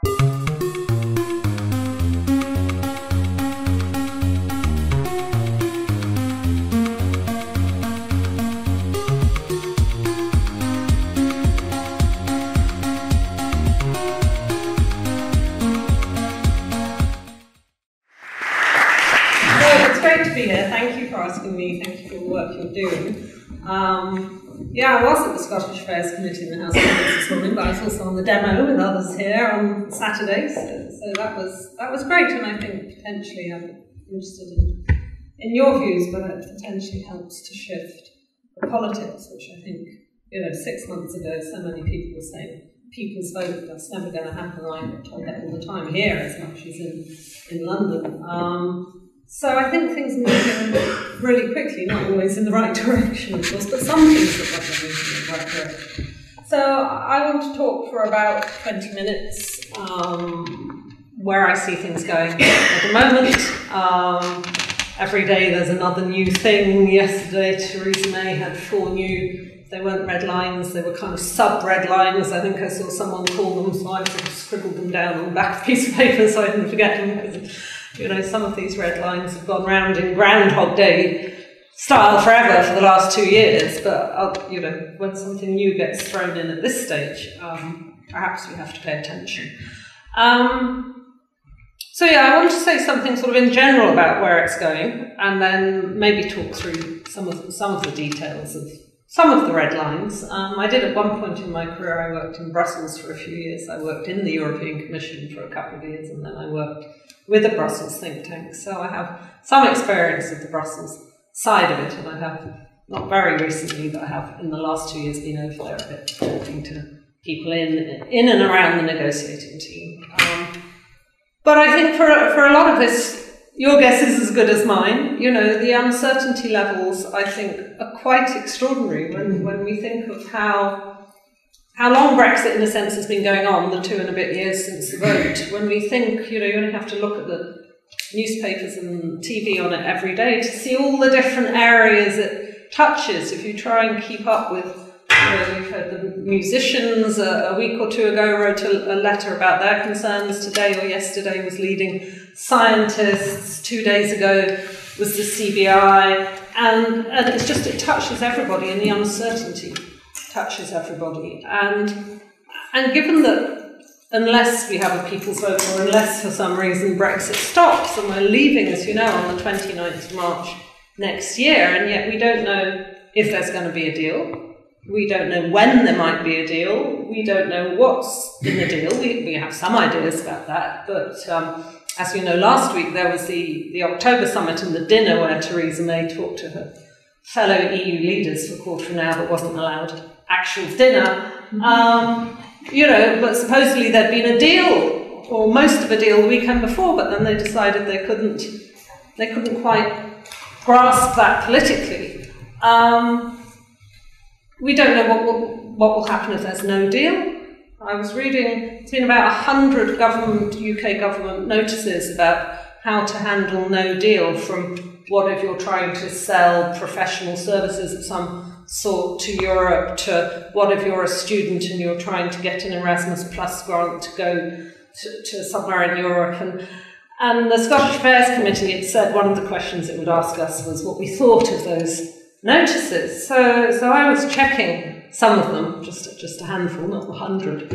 Thank you for the work you're doing. Yeah, I was at the Scottish Affairs Committee in the House of Commons this morning, but I was also on the demo with others here on Saturdays, so that was great, and I think potentially I'm interested in your views, but it potentially helps to shift the politics, which I think, 6 months ago, so many people were saying people's vote, that's never going to happen. I'm told that all the time here as much as in London. So I think things are moving really quickly, not always in the right direction, of course, but some things look like they're moving in the right direction. So I want to talk for about 20 minutes where I see things going at the moment. Every day there's another new thing. Yesterday Theresa May had 4 new, they weren't red lines, they were kind of sub-red lines. I think I saw someone call them, so I sort of scribbled them down on the back of a piece of paper so I didn't forget them, because some of these red lines have gone round in Groundhog Day style forever for the last 2 years, but, when something new gets thrown in at this stage, perhaps we have to pay attention. So I want to say something sort of in general about where it's going, and then maybe talk through some of the details of some of the red lines. I did at one point in my career, I worked in Brussels for a few years. I worked in the European Commission for a couple of years, and then I worked with a Brussels think tank. So I have some experience of the Brussels side of it, and I have, not very recently, but I have in the last 2 years been over there a bit, talking to people in and around the negotiating team. But I think for a lot of this, your guess is as good as mine. The uncertainty levels, I think, are quite extraordinary when we think of how long Brexit, in a sense, has been going on, the 2 and a bit years since the vote. When we think, you only have to look at the newspapers and TV on it every day to see all the different areas it touches. If you try and keep up with, we've heard the musicians a week or 2 ago wrote a letter about their concerns. Today or yesterday was leading scientists. 2 days ago was the CBI. And it's just, it touches everybody, and the uncertainty touches everybody. And given that unless we have a people's vote, or unless for some reason Brexit stops, and we're leaving, as you know, on the 29th of March next year, and yet we don't know if there's going to be a deal. We don't know when there might be a deal. We don't know what's in the deal. We have some ideas about that, but as you know, last week there was the October summit and the dinner where Theresa May talked to her fellow EU leaders for a quarter of an hour, but wasn't allowed actual dinner. But supposedly there'd been a deal, or most of a deal, the weekend before, but then they decided they couldn't quite grasp that politically. We don't know what will happen if there's no deal. I was reading, it's been about 100 UK government notices about how to handle no deal, from what if you're trying to sell professional services of some sort to Europe, to what if you're a student and you're trying to get an Erasmus Plus grant to go to somewhere in Europe. And the Scottish Affairs Committee had said one of the questions it would ask us was what we thought of those notices. So I was checking some of them, just a handful, not 100.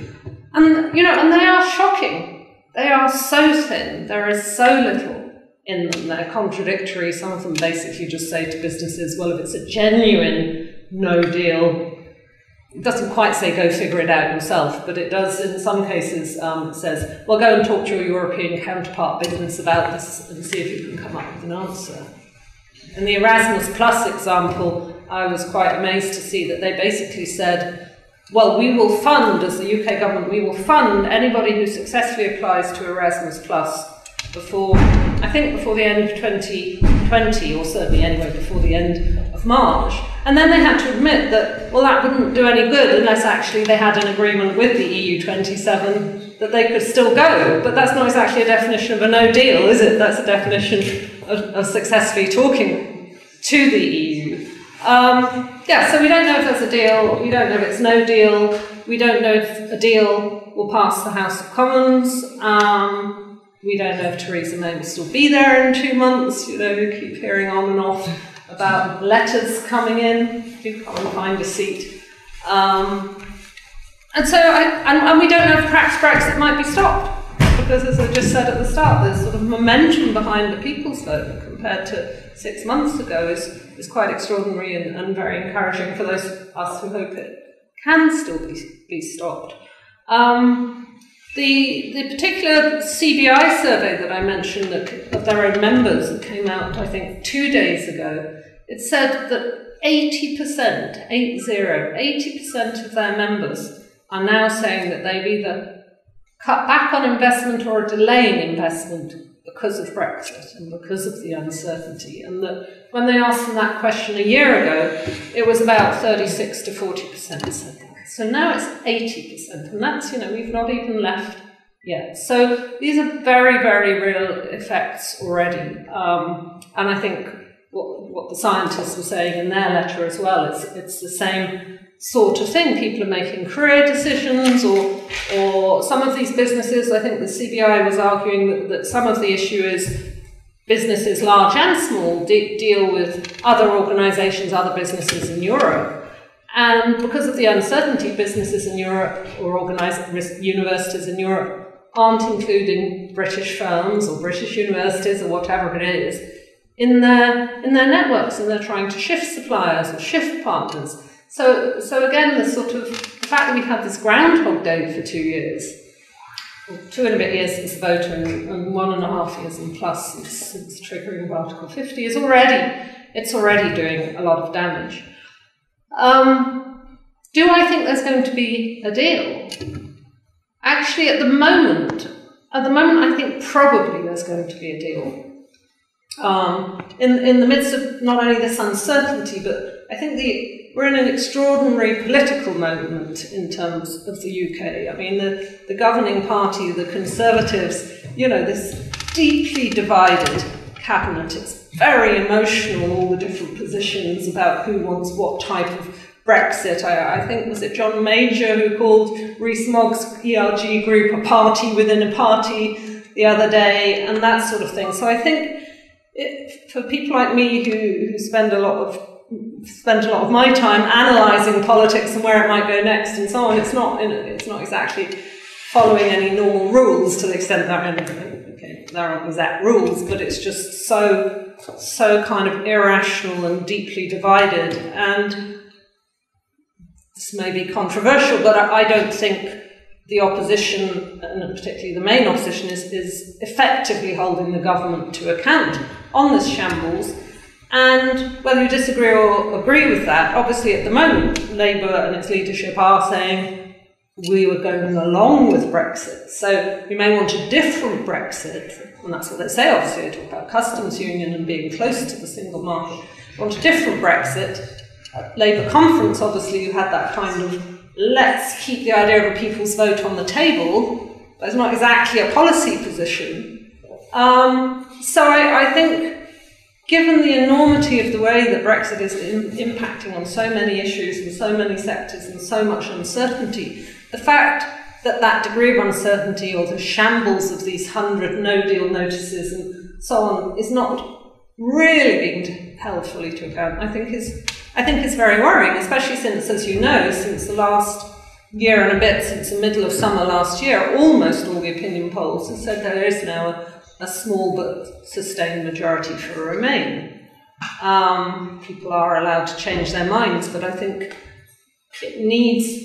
And they are shocking. They are so thin. There is so little in them. They're contradictory. Some of them basically just say to businesses, well, if it's a genuine no deal, it doesn't quite say go figure it out yourself, but it does in some cases. It says, well, go and talk to your European counterpart business about this and see if you can come up with an answer. In the Erasmus Plus example, I was quite amazed to see that they basically said, well, we will fund, as the UK government, we will fund anybody who successfully applies to Erasmus Plus before the end of 2020, or certainly anyway before the end of March. And then they had to admit that, well, that wouldn't do any good unless actually they had an agreement with the EU 27 that they could still go. But that's not exactly a definition of a no deal, is it? That's a definition of successfully talking to the EU. So we don't know if there's a deal, we don't know if it's no deal. we don't know if a deal will pass the House of Commons. We don't know if Theresa May will still be there in 2 months. You know, we keep hearing on and off about letters coming in. Do come and find a seat. And so, and we don't know if perhaps Brexit might be stopped. Because as I just said at the start, there's sort of momentum behind the people's vote compared to 6 months ago is quite extraordinary and very encouraging for those of us who hope it can still be stopped. The particular CBI survey that I mentioned of their own members that came out, I think, 2 days ago, it said that 80% of their members are now saying that they've either cut back on investment or are delaying investment because of Brexit and because of the uncertainty. And that when they asked them that question a year ago, it was about 36 to 40% said that. So now it's 80%, and that's, you know, we've not even left yet. So these are very, very real effects already. And I think what the scientists were saying in their letter as well, it's the same sort of thing. People are making career decisions, or some of these businesses, I think the CBI was arguing that some of the issue is businesses, large and small, deal with other organisations, other businesses in Europe. And because of the uncertainty, businesses in Europe or universities in Europe aren't including British firms or British universities or whatever it is in their networks, and they're trying to shift suppliers or shift partners. So again, the fact that we've had this Groundhog Day for 2 years, or 2 and a bit years since the vote, and 1.5 years and plus since triggering of Article 50, is already doing a lot of damage. Do I think there's going to be a deal? Actually, at the moment, I think probably there's going to be a deal. In the midst of not only this uncertainty, but I think we're in an extraordinary political moment in terms of the UK. I mean, the governing party, the Conservatives, you know, this deeply divided cabinet. It's very emotional, all the different positions about who wants what type of Brexit. I think, was it John Major who called Rees-Mogg's ERG group a party within a party the other day, and that sort of thing. So I think for people like me who spend a lot of my time analysing politics and where it might go next and so on, it's not exactly following any normal rules to the extent that there aren't exact rules, but it's just so kind of irrational and deeply divided. And this may be controversial, but I don't think the opposition, and particularly the main opposition, is effectively holding the government to account on this shambles. And whether you disagree or agree with that, obviously at the moment, Labour and its leadership are saying we were going along with Brexit. So we may want a different Brexit, and that's what they say, obviously. They talk about customs union and being close to the single market. We want a different Brexit. At Labour conference, obviously, you had that kind of, let's keep the idea of a people's vote on the table, but it's not exactly a policy position. So I think, given the enormity of the way that Brexit is impacting on so many issues and so many sectors and so much uncertainty, the fact that that degree of uncertainty or the shambles of these 100 no-deal notices and so on is not really being held fully to account, I think is very worrying, especially since, as you know, since the last year and a bit, since the middle of summer last year, almost all the opinion polls have said there is now a small but sustained majority for Remain. People are allowed to change their minds, but I think it needs,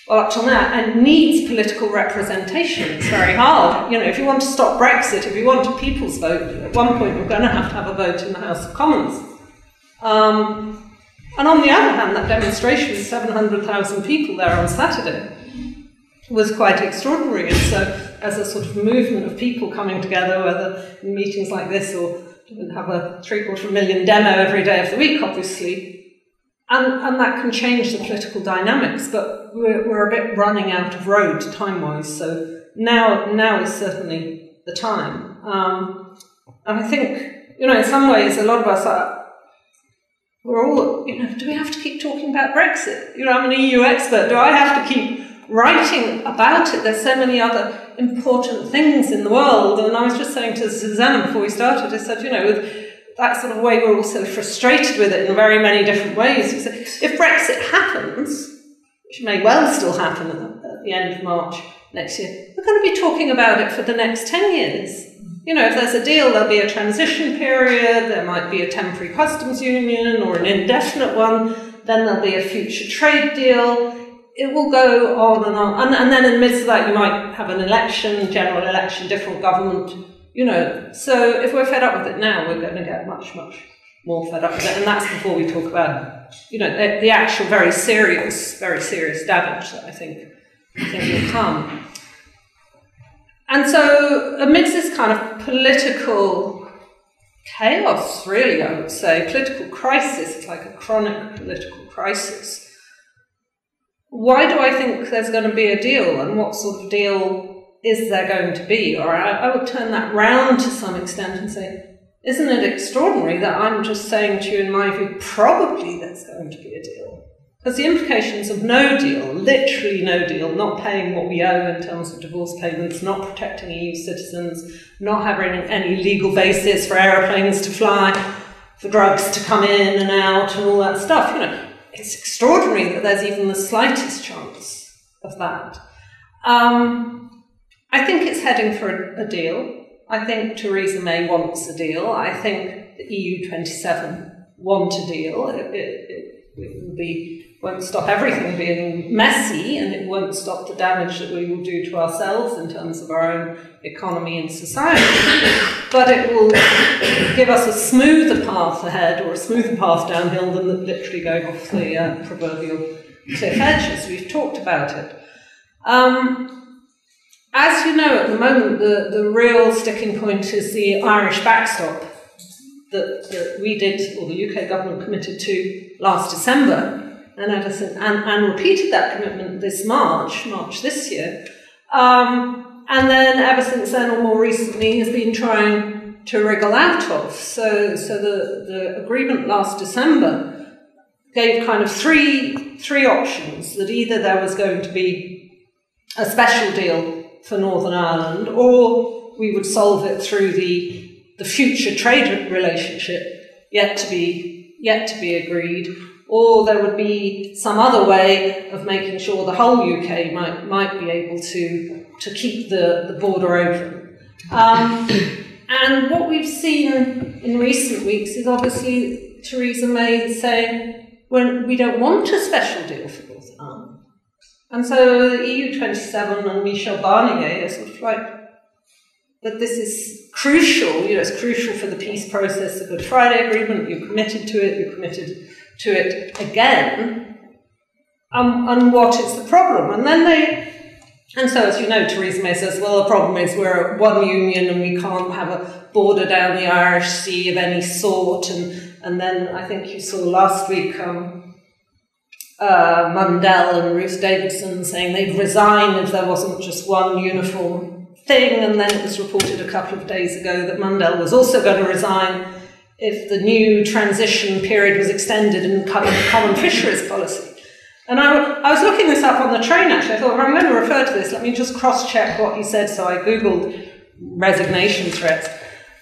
well, up till now, it needs political representation. It's very hard. You know, if you want to stop Brexit, if you want a people's vote, at one point you're going to have a vote in the House of Commons. And on the other hand, that demonstration with 700,000 people there on Saturday was quite extraordinary. And so, as a sort of movement of people coming together, whether in meetings like this or have a 750,000 demo every day of the week, obviously, and that can change the political dynamics. But we're a bit running out of road time-wise. So now is certainly the time. And I think, you know, in some ways, a lot of us are. we're all, do we have to keep talking about Brexit? I'm an EU expert. Do I have to keep writing about it? There's so many other important things in the world. And I was just saying to Susanna before we started, I said, with that sort of way, we're all so frustrated with it in very many different ways. You say, if Brexit happens, which may well still happen at the end of March next year, we're going to be talking about it for the next 10 years. If there's a deal, there'll be a transition period, there might be a temporary customs union or an indefinite one, then there'll be a future trade deal. It will go on and on. And then in the midst of that, you might have an election, general election, different government, So if we're fed up with it now, we're going to get much, much more fed up with it. And that's before we talk about, the actual very serious damage that I think will come. And so amidst this kind of political chaos, really, I would say, political crisis, it's like a chronic political crisis, why do I think there's going to be a deal, and what sort of deal is there going to be? Or I would turn that round to some extent and say, isn't it extraordinary that I'm just saying to you, in my view, probably there's going to be a deal? Because the implications of no deal, literally no deal, not paying what we owe in terms of divorce payments, not protecting EU citizens, not having any legal basis for aeroplanes to fly, for drugs to come in and out and all that stuff, it's extraordinary that there's even the slightest chance of that. I think it's heading for a deal. I think Theresa May wants a deal. I think the EU 27 want a deal. It won't stop everything being messy, and it won't stop the damage that we will do to ourselves in terms of our own economy and society. But it will give us a smoother path ahead, or a smoother path downhill than literally going off the proverbial cliff edge, as we've talked about it. As you know, at the moment, the real sticking point is the Irish backstop that we did, or the UK government committed to last December, and repeated that commitment this March this year. And then ever since then, or more recently, has been trying to wriggle out of. So the agreement last December gave kind of three options, that either there was going to be a special deal for Northern Ireland, or we would solve it through the future trade relationship yet to be agreed, or there would be some other way of making sure the whole UK might be able to keep the border open. And what we've seen in recent weeks is obviously Theresa May saying, well, we don't want a special deal for Northern Ireland. And so the EU 27 and Michel Barnier are sort of like, that this is crucial, it's crucial for the peace process, the Good Friday Agreement, you're committed to it again, and what is the problem? And so as you know, Theresa May says, well, the problem is we're one union and we can't have a border down the Irish Sea of any sort, and then I think you saw last week Mundell and Ruth Davidson saying they'd resign if there wasn't just one uniform thing, and then it was reported a couple of days ago that Mundell was also going to resign if the new transition period was extended in common fisheries policy. And I was looking this up on the train, actually. I thought, if I'm going to refer to this, let me just cross-check what he said, so I Googled resignation threats.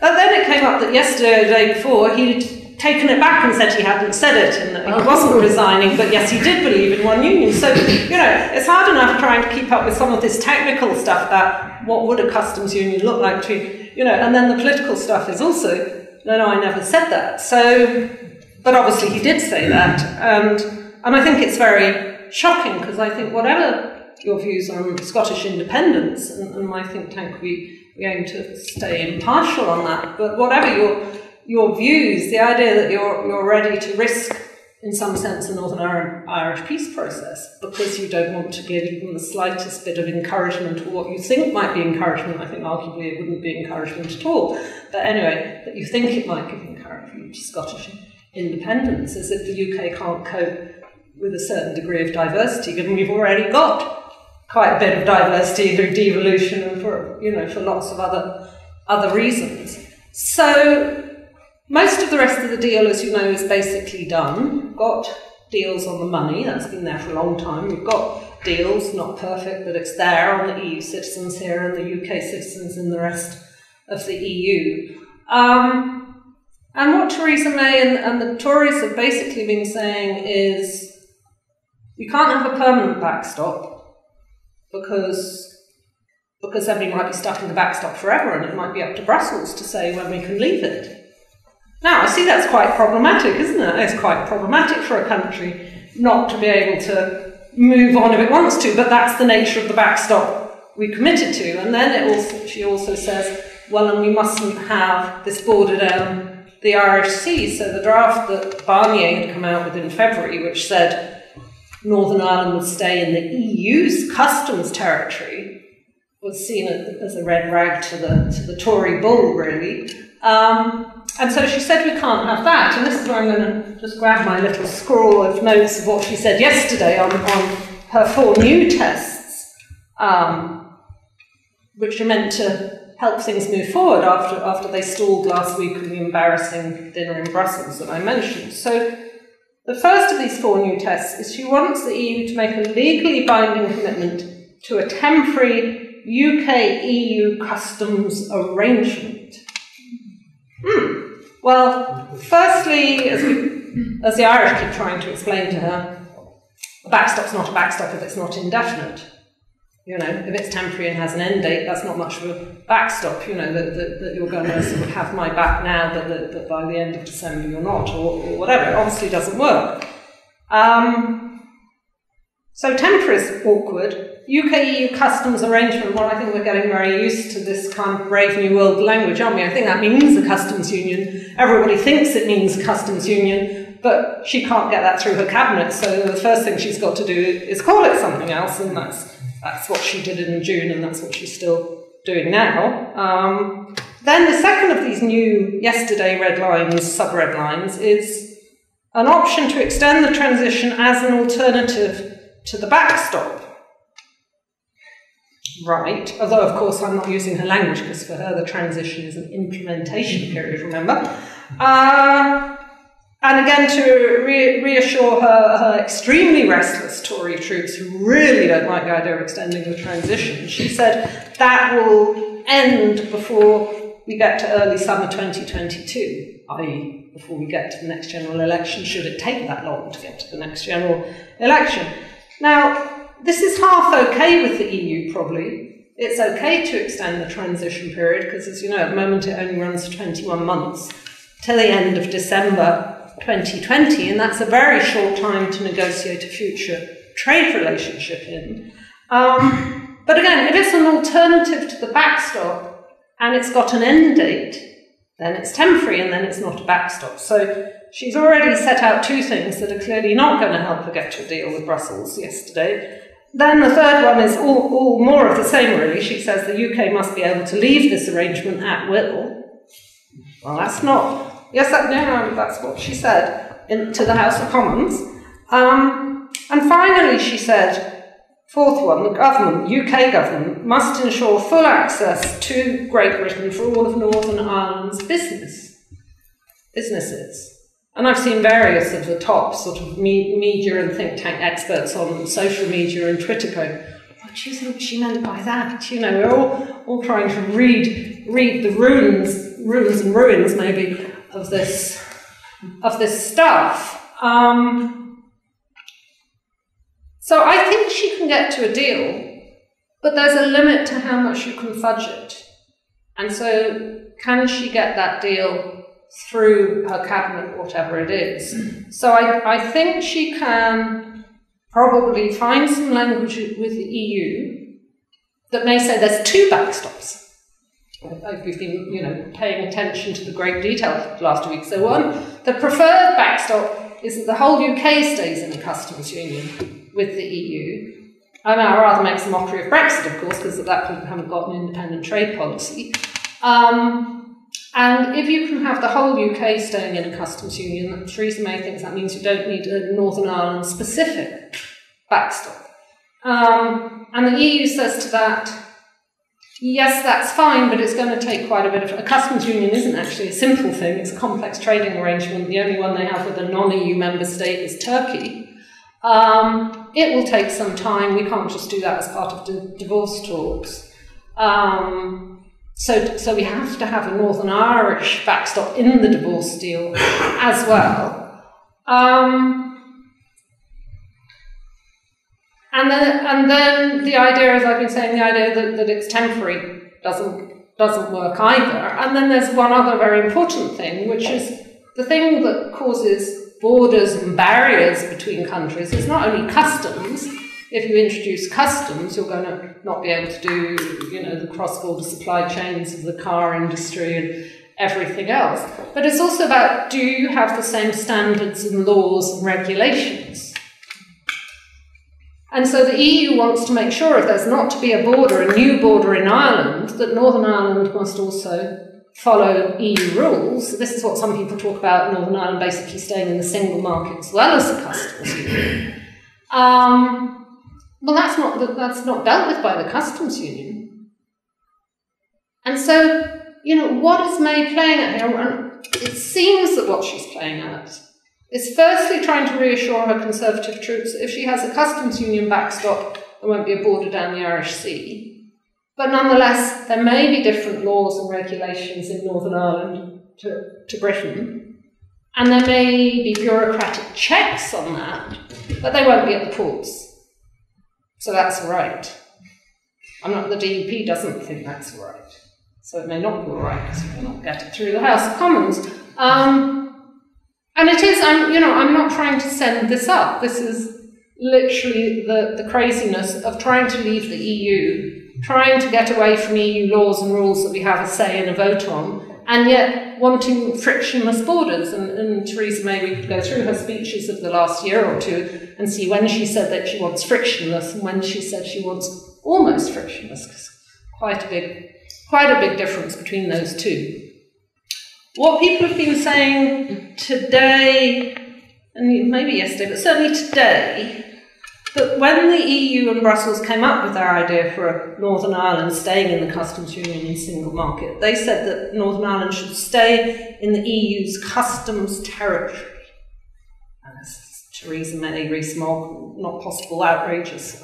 And then it came up that yesterday or the day before, he'd taken it back and said he hadn't said it, and that he wasn't resigning, but yes, he did believe in one union. So, it's hard enough trying to keep up with some of this technical stuff about what would a customs union look like and then the political stuff is also, no, I never said that. So, but obviously he did say that, and I think it's very shocking, because I think whatever your views on Scottish independence, and my think tank, we aim to stay impartial on that, but whatever your views, the idea that you're ready to risk, in some sense, the Northern Irish peace process because you don't want to give even the slightest bit of encouragement, or what you think might be encouragement. I think arguably it wouldn't be encouragement at all. But anyway, that you think it might give encouragement to Scottish independence, as if the UK can't cope with a certain degree of diversity, given we've already got quite a bit of diversity through devolution and for lots of other reasons. So Most of the rest of the deal, as you know, is basically done. Got deals on the money, that's been there for a long time. We've got deals, not perfect, but it's there on the EU citizens here and the UK citizens in the rest of the EU. And what Theresa May and the Tories have basically been saying is we can't have a permanent backstop because then we might be stuck in the backstop forever and it might be up to Brussels to say when we can leave it. Now, I see that's quite problematic, isn't it? It's quite problematic for a country not to be able to move on if it wants to, but that's the nature of the backstop we committed to. And then she also says, well, and we mustn't have this border down the Irish Sea. So the draft that Barnier had come out with in February, which said Northern Ireland would stay in the EU's customs territory, was seen as a red rag to the Tory bull, really. And so she said we can't have that, and this is where I'm going to just grab my little scroll of notes of what she said yesterday on her 4 new tests, which are meant to help things move forward after they stalled last week with the embarrassing dinner in Brussels that I mentioned. So the first of these 4 new tests is she wants the EU to make a legally binding commitment to a temporary UK-EU customs arrangement. Well, firstly, as the Irish keep trying to explain to her, a backstop's not a backstop if it's not indefinite. You know, if it's temporary and has an end date, that's not much of a backstop, you know, that you're going to sort of have my back now, but that by the end of December you're not, or whatever. It obviously doesn't work. So temporary is awkward. UK-EU customs arrangement, well, I think we're getting very used to this kind of brave new world language, aren't we? I think that means a customs union. Everybody thinks it means a customs union, but she can't get that through her cabinet, so the first thing she's got to do is call it something else, and that's what she did in June, and that's what she's still doing now. Then the second of these new yesterday red lines, sub-red lines, is an option to extend the transition as an alternative to the backstop. Right, although of course I'm not using her language because for her the transition is an implementation period, remember? And again, to reassure her extremely restless Tory troops who really don't like the idea of extending the transition, she said that will end before we get to early summer 2022, i.e. before we get to the next general election, should it take that long to get to the next general election. Now, this is half okay with the EU, probably. It's okay to extend the transition period, because as you know, at the moment it only runs for 21 months, till the end of December 2020, and that's a very short time to negotiate a future trade relationship in. But again, if it's an alternative to the backstop, and it's got an end date, then it's temporary, and then it's not a backstop. So she's already set out 2 things that are clearly not going to help her get to a deal with Brussels yesterday. Then the third one is all more of the same, really. She says the UK must be able to leave this arrangement at will. Well, that's not... Yes, that's what she said to the House of Commons. And finally, she said, 4th one, the government, UK government, must ensure full access to Great Britain for all of Northern Ireland's businesses. And I've seen various of the top sort of media and think tank experts on social media and Twitter going, what do you think she meant by that? You know, we're all trying to read the ruins maybe of this stuff. So I think she can get to a deal, but there's a limit to how much you can fudge it. And so can she get that deal through her cabinet, whatever it is? So I think she can probably find some language with the EU that may say there's 2 backstops. We've been, paying attention to the great detail last week. So one, the preferred backstop is that the whole UK stays in a customs union with the EU. I mean, I rather makes a mockery of Brexit, of course, because at that point we haven't got an independent trade policy. And if you can have the whole UK staying in a customs union, Theresa May thinks that means you don't need a Northern Ireland specific backstop. And the EU says to that, yes, that's fine, but it's going to take quite a bit of... A customs union isn't actually a simple thing. It's a complex trading arrangement. The only one they have with a non-EU member state is Turkey. It will take some time. We can't just do that as part of divorce talks. So we have to have a Northern Irish backstop in the divorce deal as well. And then the idea, as I've been saying, the idea that it's temporary doesn't work either. And then there's one other very important thing, which is the thing that causes borders and barriers between countries is not only customs. If you introduce customs, you're going to not be able to do, the cross-border supply chains of the car industry and everything else. But it's also about, do you have the same standards and laws and regulations? And so the EU wants to make sure if there's not to be a new border in Ireland, that Northern Ireland must also follow EU rules. So this is what some people talk about, Northern Ireland basically staying in the single market as well as the customs union. Well, that's not dealt with by the customs union. And so, what is May playing at here? And it seems that what she's playing at is firstly trying to reassure her Conservative troops that if she has a customs union backstop, there won't be a border down the Irish Sea. But nonetheless, there may be different laws and regulations in Northern Ireland to Britain, and there may be bureaucratic checks on that, but they won't be at the ports. So that's all right. The DUP doesn't think that's all right. So it may not be all right because we will not get it through the House of Commons. And it is, I'm not trying to send this up. This is literally the craziness of trying to leave the EU, trying to get away from EU laws and rules that we have a say in a vote on, and yet wanting frictionless borders. And Theresa May, we could go through her speeches of the last year or two and see when she said that she wants frictionless and when she said she wants almost frictionless, because quite a big difference between those two. What people have been saying today, and maybe yesterday, but certainly today, that when the EU and Brussels came up with their idea for Northern Ireland staying in the customs union and single market, they said that Northern Ireland should stay in the EU's customs territory. And this is Theresa May, Rees-Mogg, not possible, outrageous.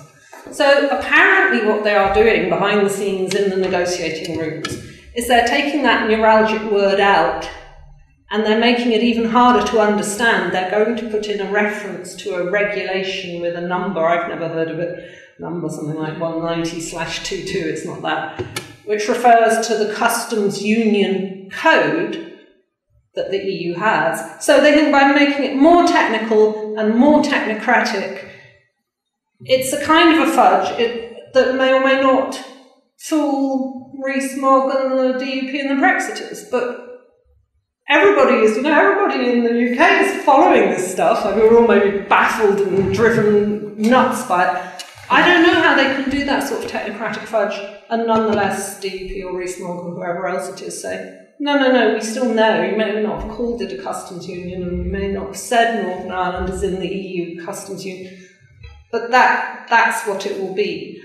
So apparently what they are doing behind the scenes in the negotiating rooms is they're taking that neuralgic word out and they're making it even harder to understand. They're going to put in a reference to a regulation with a number, I've never heard of it, number something like 190/22, it's not that, which refers to the customs union code that the EU has. So they think by making it more technical and more technocratic, it's a kind of a fudge that may or may not fool Rees-Mogg and the DUP and the Brexiters, but everybody in the UK is following this stuff. We're all maybe baffled and driven nuts by it. I don't know how they can do that sort of technocratic fudge and nonetheless DUP or Rees-Mogg or whoever else it is say, no, we still know. You may not have called it a customs union and you may not have said Northern Ireland is in the EU customs union, but that's what it will be.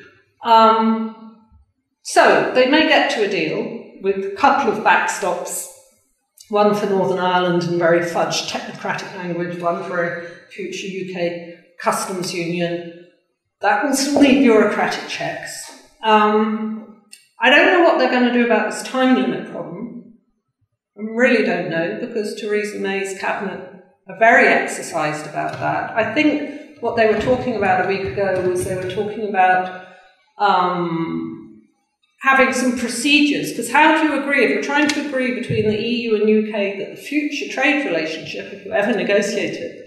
So they may get to a deal with a couple of backstops, one for Northern Ireland in very fudged technocratic language, one for a future UK customs union. That will still need bureaucratic checks. I don't know what they're going to do about this time limit problem. I really don't know, because Theresa May's cabinet are very exercised about that. I think what they were talking about a week ago was they were talking about having some procedures, because how do you agree, if you're trying to agree between the EU and UK that the future trade relationship, if you ever negotiate it,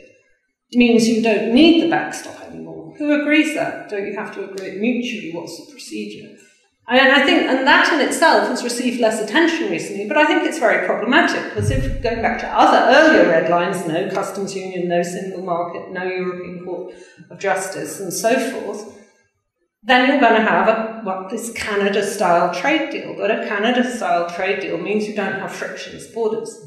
means you don't need the backstop anymore? Who agrees that? Don't you have to agree it mutually? What's the procedure? I think, and that in itself has received less attention recently, but I think it's very problematic, because if going back to other earlier red lines, no customs union, no single market, no European Court of Justice, and so forth, then you're going to have this Canada-style trade deal. But a Canada-style trade deal means you don't have frictionless borders.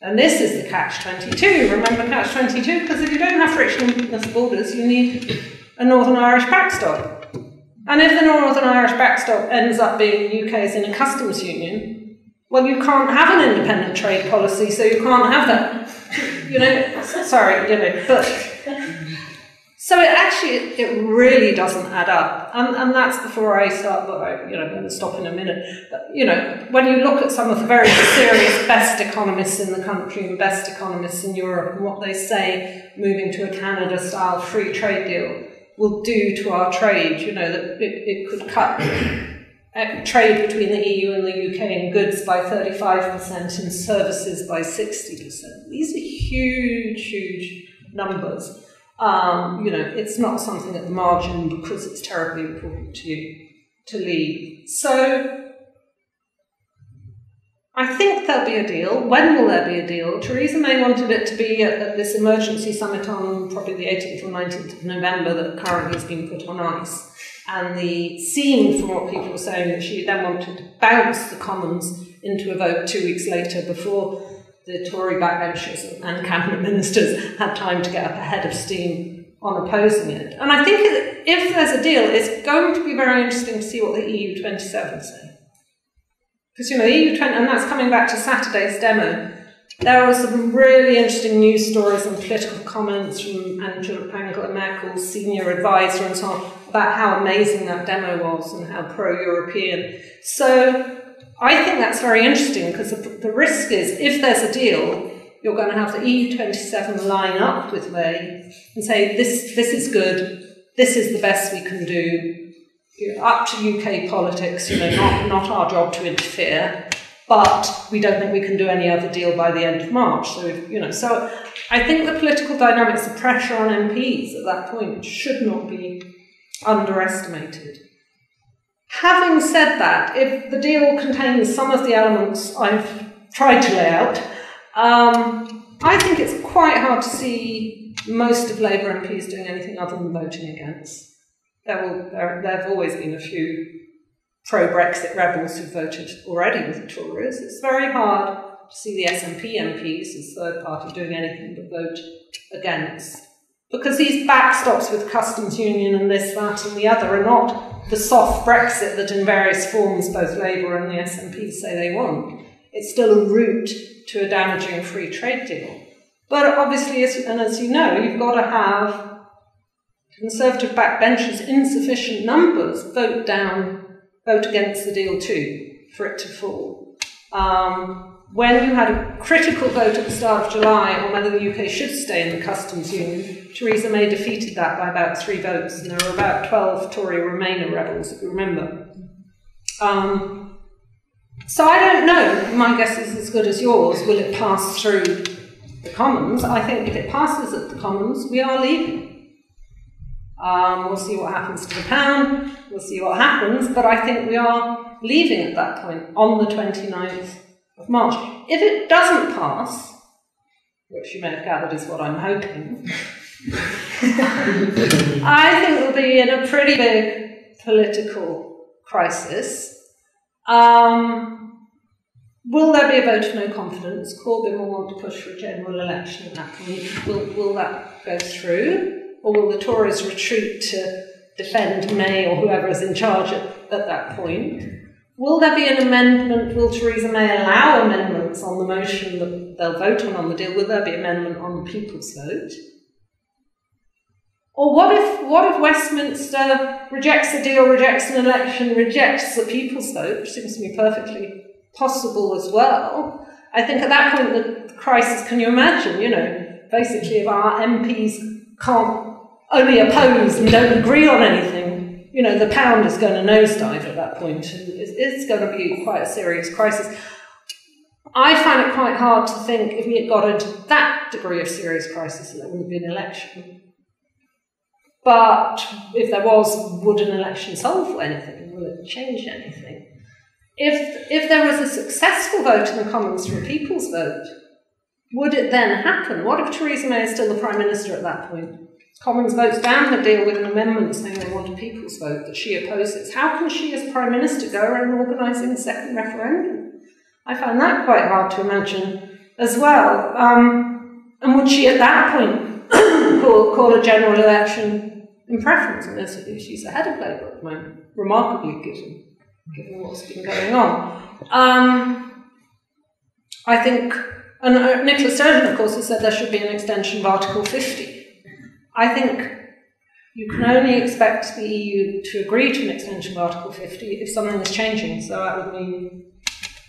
And this is the catch-22. Remember catch-22? Because if you don't have frictionless borders, you need a Northern Irish backstop. And if the Northern Irish backstop ends up being the UK's in a customs union, well, you can't have an independent trade policy, so you can't have that. But so it really doesn't add up, and that's before I start. But I'm going to stop in a minute. But when you look at some of the very serious best economists in the country and best economists in Europe, and what they say moving to a Canada-style free trade deal will do to our trade, that it could cut trade between the EU and the UK in goods by 35% and services by 60%. These are huge, huge numbers. It's not something at the margin because it's terribly important to you to leave. So I think there'll be a deal. When will there be a deal? Theresa May wanted it to be at this emergency summit on probably the 18th or 19th of November that currently has been put on ice. And the scene, from what people were saying, that she then wanted to bounce the Commons into a vote 2 weeks later before the Tory backbenchers and cabinet ministers had time to get up ahead of steam on opposing it. And I think if there's a deal, it's going to be very interesting to see what the EU 27 say. Because, the EU 20, and that's coming back to Saturday's demo, there were some really interesting news stories and political comments from Angela Merkel's senior advisor and so on about how amazing that demo was and how pro-European. So I think that's very interesting because the risk is, if there's a deal, you're going to have the EU 27 line up with May and say, this is good, this is the best we can do, up to UK politics, not our job to interfere, but we don't think we can do any other deal by the end of March. So I think the political dynamics, the pressure on MPs at that point should not be underestimated. Having said that, if the deal contains some of the elements I've tried to lay out, I think it's quite hard to see most of Labour MPs doing anything other than voting against. There have always been a few pro-Brexit rebels who voted already with the Tories. It's very hard to see the SNP MPs as third party doing anything but vote against. Because these backstops with customs union and this, that and the other are not the soft Brexit that in various forms both Labour and the SNP say they want. It's still a route to a damaging free trade deal. But obviously, as you know, you've got to have Conservative backbenchers in sufficient numbers vote against the deal too, for it to fall. When you had a critical vote at the start of July on whether the UK should stay in the customs union, Theresa May defeated that by about 3 votes, and there were about 12 Tory Remainer rebels, if you remember. So I don't know. My guess is as good as yours. Will it pass through the Commons? I think if it passes at the Commons, we are leaving. We'll see what happens to the pound, we'll see what happens, but I think we are leaving at that point on the 29th of March. If it doesn't pass, which you may have gathered is what I'm hoping, I think we'll be in a pretty big political crisis. Will there be a vote of no confidence? Corbyn will want to push for a general election at that point. Will that go through? Or will the Tories retreat to defend May or whoever is in charge at that point? Will there be an amendment? Will Theresa May allow amendments on the motion that they'll vote on the deal? Will there be amendment on the people's vote? Or what if Westminster rejects the deal, rejects an election, rejects the people's vote, which seems to me perfectly possible as well? I think at that point the crisis, can you imagine, basically if our MPs can't only oppose and don't agree on anything, the pound is going to nosedive at that point, and it's going to be quite a serious crisis. I find it quite hard to think if we had got into that degree of serious crisis that there wouldn't be an election. But if there was, would an election solve anything? Will it change anything? If there was a successful vote in the Commons for a people's vote, would it then happen? What if Theresa May is still the Prime Minister at that point? Commons votes down the deal with an amendment saying they want a people's vote that she opposes. How can she, as Prime Minister, go around organising a second referendum? I find that quite hard to imagine as well. And would she, at that point, call a general election in preference, and she's ahead of Labour at the moment, remarkably given what's been going on. I think, and Nicola Sturgeon, of course, has said there should be an extension of Article 50. I think you can only expect the EU to agree to an extension of Article 50 if something is changing. So that would mean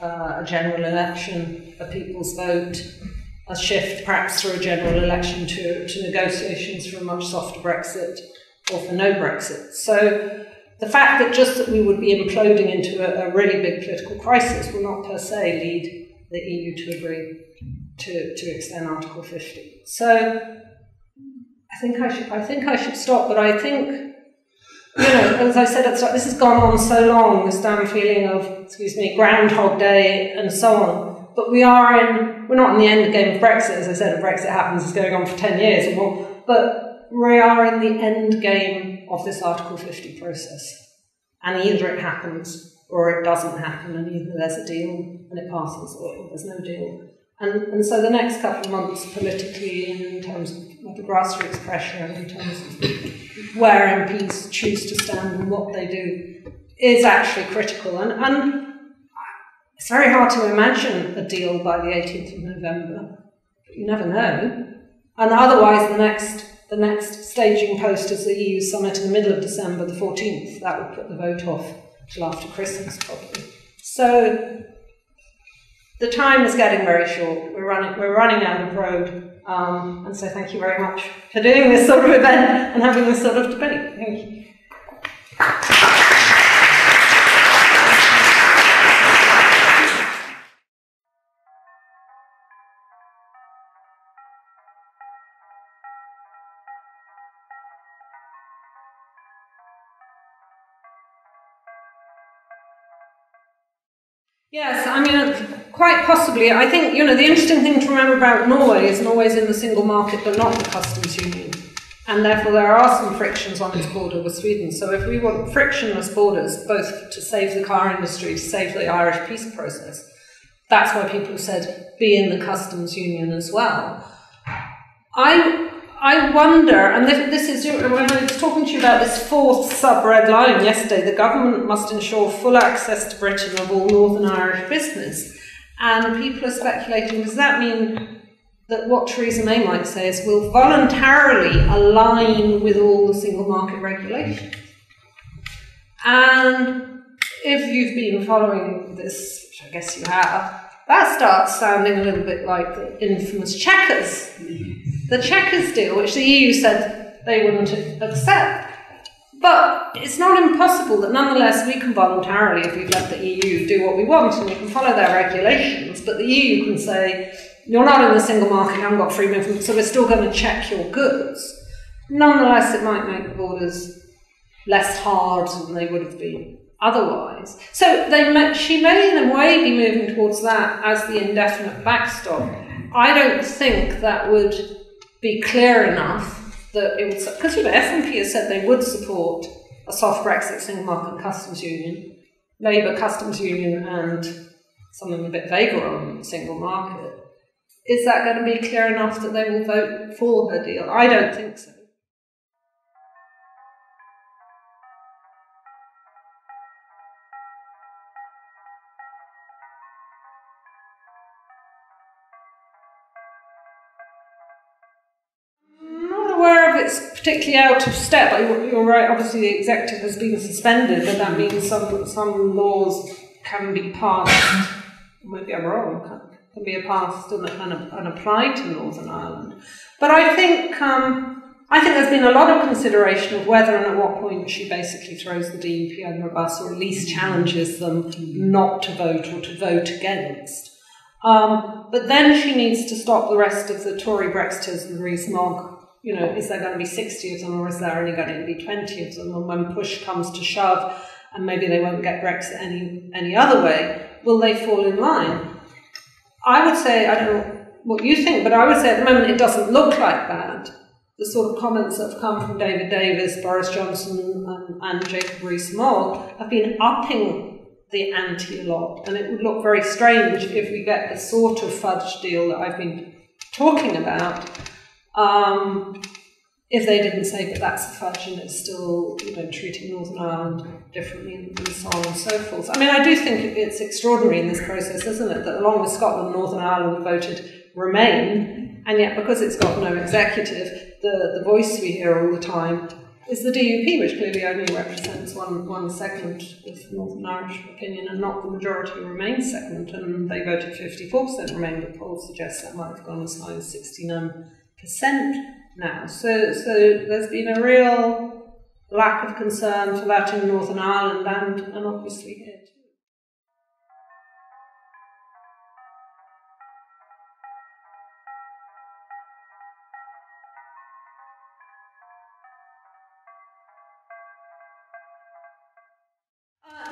a general election, a people's vote, a shift perhaps through a general election to negotiations for a much softer Brexit or for no Brexit. So the fact that we would be imploding into a really big political crisis will not per se lead the EU to agree to extend Article 50. So I think I should stop, but I think, as I said at the start, this has gone on so long, this damn feeling of, Groundhog Day and so on. But we're not in the end game of Brexit, as I said. If Brexit happens, it's going on for 10 years or more. But we are in the end game of this Article 50 process. And either it happens or it doesn't happen, and either there's a deal and it passes or there's no deal. And so the next couple of months politically, in terms of the grassroots pressure, and in terms of where MPs choose to stand and what they do, is actually critical. And it's very hard to imagine a deal by the 18th of November. But you never know. And otherwise, the next staging post is the EU summit in the middle of December, the 14th. That would put the vote off till after Christmas, probably. So the time is getting very short. We're running out of road. And so thank you very much for doing this sort of event and having this sort of debate. Thank you. Yes, I mean, quite possibly. I think, the interesting thing to remember about Norway is Norway's in the single market but not the customs union. And therefore there are some frictions on its border with Sweden. So if we want frictionless borders, both to save the car industry, to save the Irish peace process, that's why people have said be in the customs union as well. I wonder, and this is, when I was talking to you about this fourth sub-red line yesterday, the government must ensure full access to Britain of all Northern Irish business. And people are speculating, does that mean that what Theresa May might say is we'll voluntarily align with all the single market regulations? And if you've been following this, which I guess you have, that starts sounding a little bit like the infamous Chequers. The Chequers deal, which the EU said they wouldn't accept. But it's not impossible that nonetheless we can voluntarily, if we've let the EU do what we want, and we can follow their regulations, but the EU can say, you're not in the single market, you haven't got free movement, so we're still going to check your goods. Nonetheless, it might make the borders less hard than they would have been otherwise. So she may in a way be moving towards that as the indefinite backstop. I don't think that would be clear enough that it would, because SNP has said they would support a soft Brexit single market customs union, Labour customs union, and something a bit vaguer on single market. Is that going to be clear enough that they will vote for her deal? I don't think so. It's particularly out of step. You're right, obviously the executive has been suspended, but that means some laws can be passed, maybe I'm wrong, can be passed and applied to Northern Ireland. But I think there's been a lot of consideration of whether and at what point she basically throws the DUP under a bus, or at least challenges them not to vote or to vote against. But then she needs to stop the rest of the Tory Brexiters and Rees-Mogg. Is there going to be 60 of them, or is there only going to be 20 of them? And when push comes to shove, and maybe they won't get Brexit any other way, will they fall in line? I would say, I don't know what you think, but I would say at the moment it doesn't look like that. The sort of comments that have come from David Davis, Boris Johnson, and Jacob Rees-Mogg have been upping the ante a lot, and it would look very strange if we get the sort of fudge deal that I've been talking about. if they didn't say, but that's a fudge and it's still, treating Northern Ireland differently and so on and so forth. I mean, I do think it's extraordinary in this process, isn't it, that along with Scotland, Northern Ireland voted Remain, and yet because it's got no executive, the voice we hear all the time is the DUP, which clearly only represents one segment of Northern Irish opinion and not the majority Remain segment, and they voted 54% Remain, but polls suggest that might have gone as high as 69% now. So there's been a real lack of concern for that in Northern Ireland and obviously here too.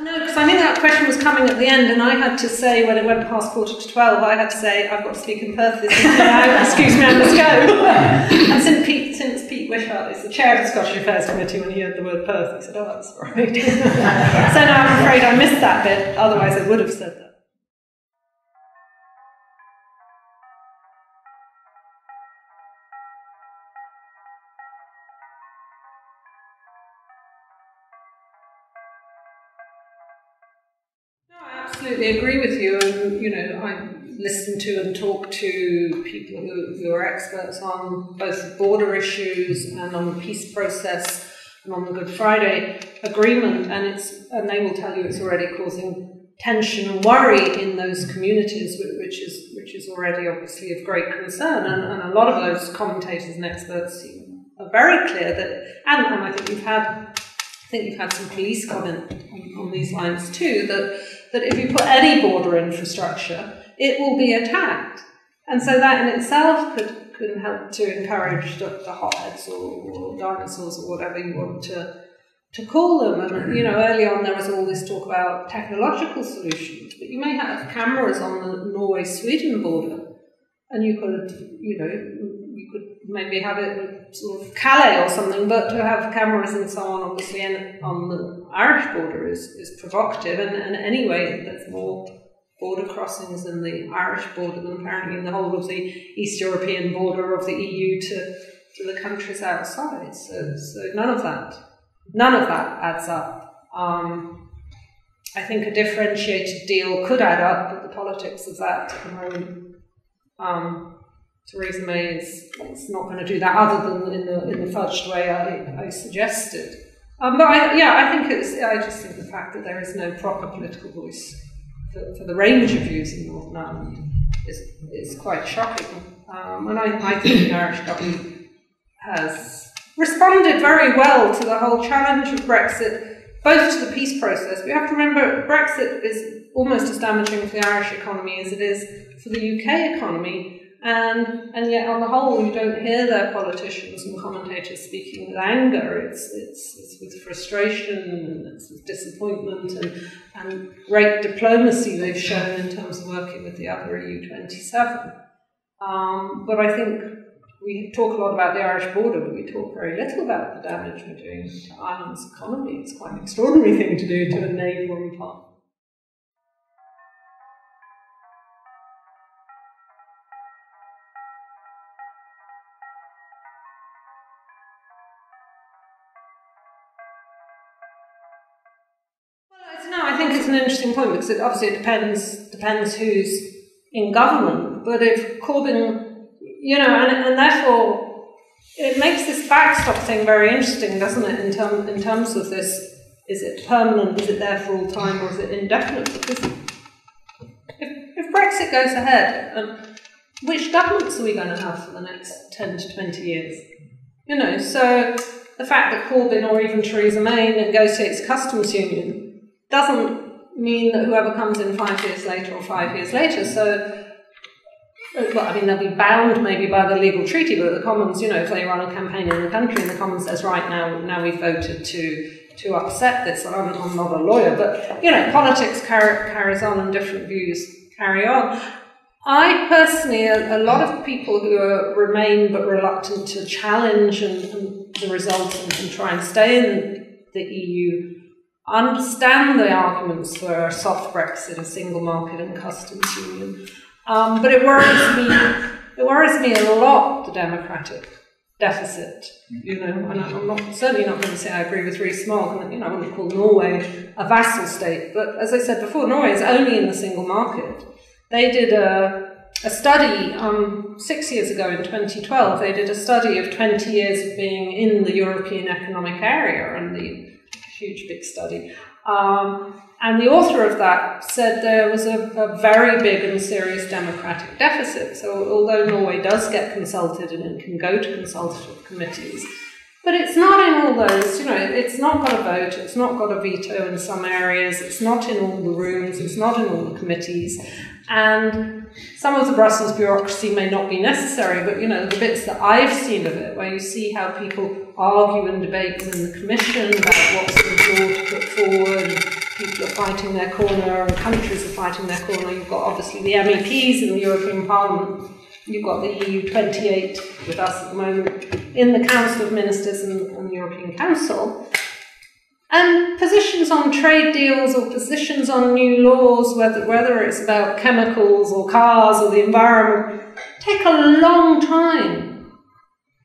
No, because I knew that question was coming at the end, and I had to say, when it went past 11:45, I had to say, I've got to speak in Perth this evening now, excuse me, I must go. And since Pete Wishart is the chair of the Scottish Affairs Committee, when he heard the word Perth, he said, oh, that's all right. So now I'm afraid I missed that bit, otherwise I would have said that. I absolutely agree with you, and I listen to and talk to people who are experts on both the border issues and on the peace process and on the Good Friday Agreement, and they will tell you it's already causing tension and worry in those communities, which is already obviously of great concern, and a lot of those commentators and experts are very clear that, and I think you've had some police comment on these lines too, that if you put any border infrastructure, it will be attacked. And so that in itself could help to encourage the hotheads or dinosaurs or whatever you want to call them. And, early on there was all this talk about technological solutions, but you may have cameras on the Norway-Sweden border, and you could maybe have it sort of Calais or something, but to have cameras and so on, obviously, on the Irish border is provocative, and anyway, there's more border crossings in the Irish border than apparently in the whole of the East European border of the EU to the countries outside. So none of that adds up. I think a differentiated deal could add up, but the politics of that at the moment, Theresa May is not going to do that other than in the fudged way I suggested. But I just think the fact that there is no proper political voice for the range of views in Northern Ireland is quite shocking. And I think the Irish government has responded very well to the whole challenge of Brexit, both to the peace process. We have to remember Brexit is almost as damaging for the Irish economy as it is for the UK economy. And yet, on the whole, you don't hear their politicians and commentators speaking with anger. It's with frustration, and it's with disappointment, and great diplomacy they've shown in terms of working with the other EU27. But I think we talk a lot about the Irish border, but we talk very little about the damage we're doing to Ireland's economy. It's quite an extraordinary thing to do to a neighbouring partner. No, I think it's an interesting point because obviously it depends who's in government. But if Corbyn, and therefore it makes this backstop thing very interesting, doesn't it? In terms of this, is it permanent? Is it there for all time, or is it indefinite? Because if Brexit goes ahead, which governments are we going to have for the next 10 to 20 years? So the fact that Corbyn or even Theresa May negotiates customs union doesn't mean that whoever comes in 5 years later or 5 years later, they'll be bound maybe by the legal treaty, but the Commons, if they run a campaign in the country and the Commons says, right, now we've voted to upset this, and I'm not a lawyer, but, politics carries on and different views carry on. I personally, a lot of people who remain but reluctant to challenge and the results and try and stay in the EU understand the arguments for a soft Brexit, a single market and customs union. But it worries me a lot, the democratic deficit, you know, and I'm certainly not going to say I agree with Rees-Mogg, and, you know, I wouldn't call Norway a vassal state, but as I said before, Norway is only in the single market. They did a study 6 years ago in 2012, they did a study of 20 years of being in the European Economic Area, and the huge big study. And the author of that said there was a very big and serious democratic deficit. So although Norway does get consulted and it can go to consultative committees, but it's not in all those, you know, it's not got a vote, it's not got a veto in some areas, it's not in all the rooms, it's not in all the committees. And some of the Brussels bureaucracy may not be necessary, but, you know, the bits that I've seen of it, where you see how people argue and debate within the Commission about what's the law to put forward, people are fighting their corner and countries are fighting their corner. You've got obviously the MEPs in the European Parliament, you've got the EU 28 with us at the moment, in the Council of Ministers and the European Council. And positions on trade deals or positions on new laws, whether it's about chemicals or cars or the environment, take a long time.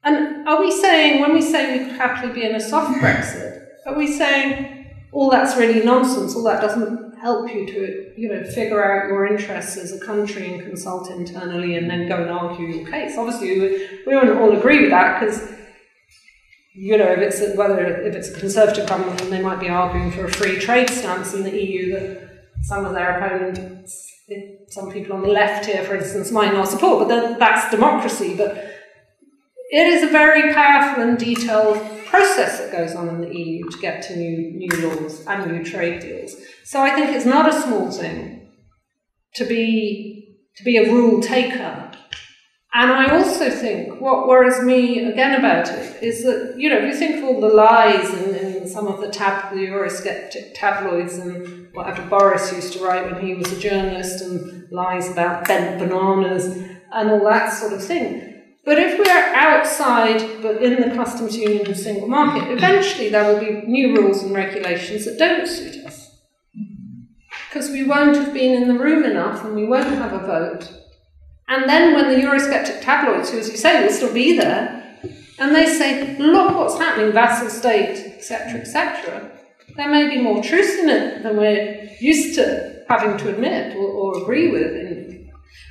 And are we saying, when we say we could happily be in a soft Brexit, are we saying all that's really nonsense, all that doesn't help you to, you know, figure out your interests as a country and consult internally and then go and argue your case? Obviously, we wouldn't all agree with that, because, you know, if it's a Conservative government, then they might be arguing for a free trade stance in the EU that some of their opponents, some people on the left here, for instance, might not support, but then that's democracy. But it is a very powerful and detailed process that goes on in the EU to get to new laws and new trade deals. So I think it's not a small thing to be a rule taker. And I also think what worries me again about it is that, you know, if you think of all the lies in some of the Eurosceptic tabloids and whatever Boris used to write when he was a journalist, and lies about bent bananas and all that sort of thing. But if we are outside but in the customs union and single market, eventually there will be new rules and regulations that don't suit us. Because we won't have been in the room enough and we won't have a vote. And then when the Eurosceptic tabloids, who, as you say, will still be there, and they say, look what's happening, vassal state, etc., there may be more truth in it than we're used to having to admit or agree with.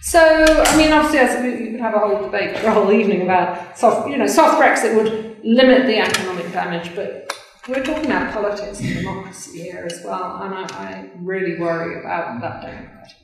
So, I mean, obviously, as you could have a whole debate for a whole evening about soft Brexit would limit the economic damage, but we're talking about politics and democracy here as well, and I really worry about that democratic.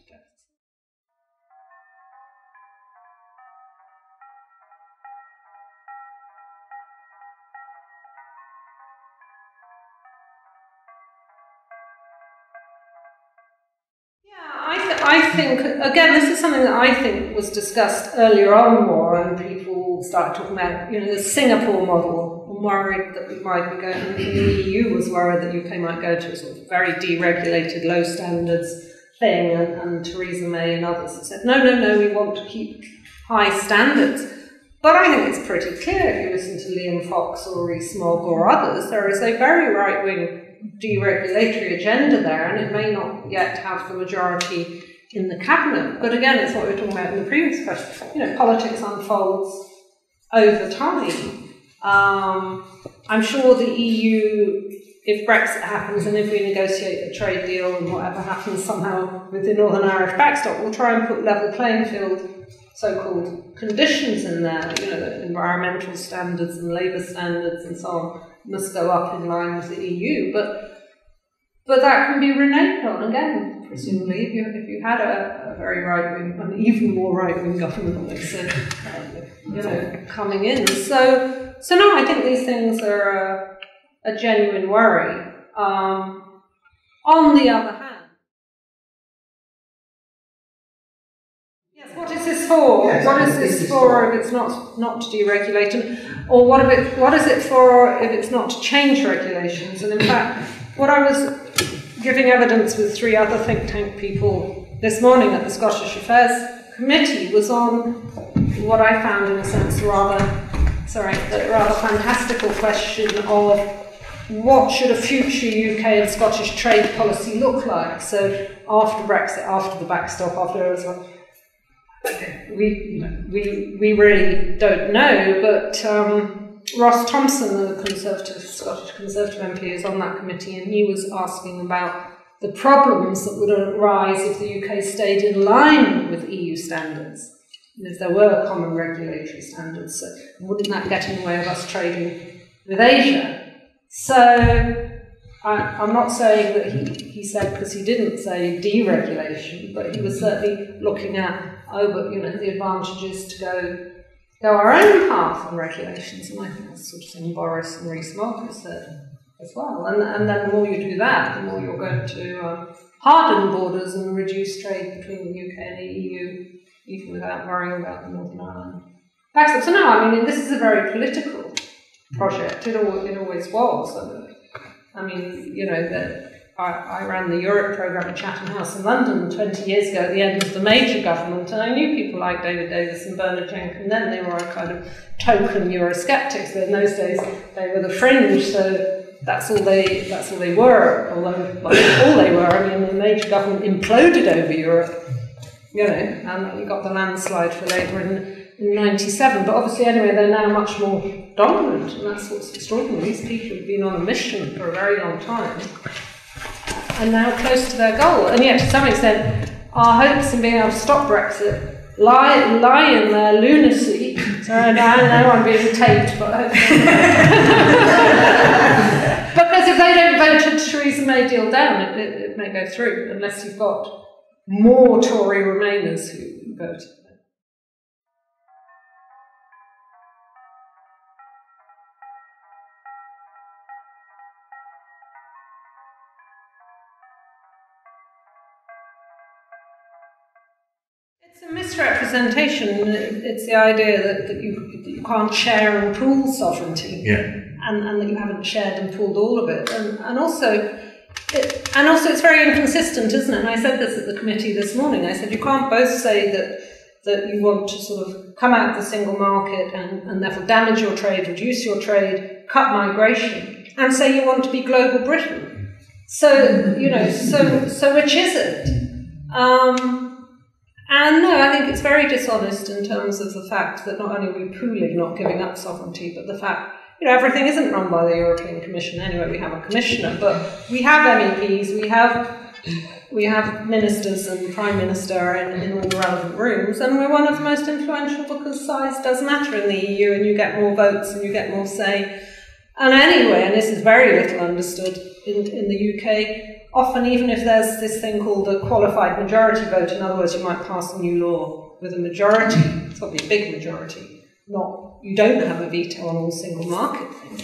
I think, again, this is something that I think was discussed earlier on more, and people started talking about, you know, the Singapore model. I'm worried that we might be going, and the EU was worried that UK might go to a sort of very deregulated, low standards thing, and Theresa May and others have said, no, we want to keep high standards. But I think it's pretty clear, if you listen to Liam Fox or Rees-Mogg or others, there is a very right-wing deregulatory agenda there, and it may not yet have the majority in the cabinet. But again, it's what we were talking about in the previous question. You know, politics unfolds over time. I'm sure the EU, if Brexit happens and if we negotiate a trade deal and whatever happens somehow with the Northern Irish backstop, will try and put level playing field so-called conditions in there. You know, that environmental standards and labour standards and so on must go up in line with the EU, but that can be reneged on again, presumably, if you had a very right-wing, an even more right-wing government, let's say, you know, coming in. So no, I think these things are a genuine worry. On the other hand, yes, what is this for? Yes, what is this for if it's not to deregulate? Or what is it for if it's not to change regulations? And in fact, what I was giving evidence with 3 other think tank people this morning at the Scottish Affairs Committee was on what I found, in a sense, the rather fantastical question of what should a future UK and Scottish trade policy look like? So after Brexit, after the backstop, after we really don't know, but Ross Thompson, the Scottish Conservative MP, is on that committee, and he was asking about the problems that would arise if the UK stayed in line with EU standards. And if there were common regulatory standards, so wouldn't that get in the way of us trading with Asia? So I'm not saying that he said, because he didn't say deregulation, but he was certainly looking at, the advantages to go our own path on regulations, and I think that's sort of thing Boris and Rees-Mogg has said as well. And then the more you do that, the more you're going to harden borders and reduce trade between the UK and the EU, even without worrying about the Northern Ireland backstop. So no, I mean, this is a very political project. It always was. I ran the Europe programme at Chatham House in London 20 years ago at the end of the Major government, and I knew people like David Davis and Bernard Jenkins then. They were a kind of token Eurosceptics, but in those days they were the fringe, so that's all they were, although all they were. I mean, the Major government imploded over Europe, and we got the landslide for Labour in 97, but obviously anyway they're now much more dominant, and that's what's extraordinary. These people have been on a mission for a very long time and now close to their goal, and yet to some extent our hopes in being able to stop Brexit lie in their lunacy. Sorry, now I'm being taped, but because if they don't vote a Theresa May deal down, it may go through, unless you've got more Tory Remainers who vote. It's a misrepresentation. It's the idea that you can't share and pool sovereignty, and that you haven't shared and pooled all of it, and also it's very inconsistent, isn't it? And I said this at the committee this morning. I said you can't both say that you want to sort of come out of the single market and therefore damage your trade, reduce your trade, cut migration, and say you want to be global Britain. So so which is it? And no, I think it's very dishonest in terms of the fact that not only are we pooling, not giving up sovereignty, but the fact, everything isn't run by the European Commission anyway. We have a commissioner, but we have MEPs, we have ministers and Prime Minister in all the relevant rooms, and we're one of the most influential because size does matter in the EU, and you get more votes and you get more say. And anyway, and this is very little understood in the UK, often even if there's this thing called a qualified majority vote, in other words, you might pass a new law with a majority, it's got to be a big majority, you don't have a veto on all single market things.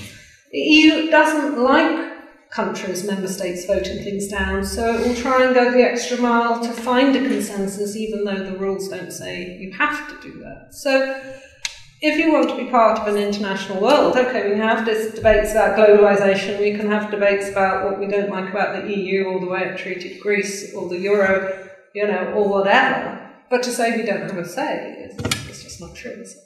The EU doesn't like countries, member states voting things down, so it will try and go the extra mile to find a consensus, even though the rules don't say you have to do that. So if you want to be part of an international world, okay, we can have this debates about globalisation, we can have debates about what we don't like about the EU, or the way it treated Greece, or the euro, or whatever. But to say we don't have a say, it's just not true, is it?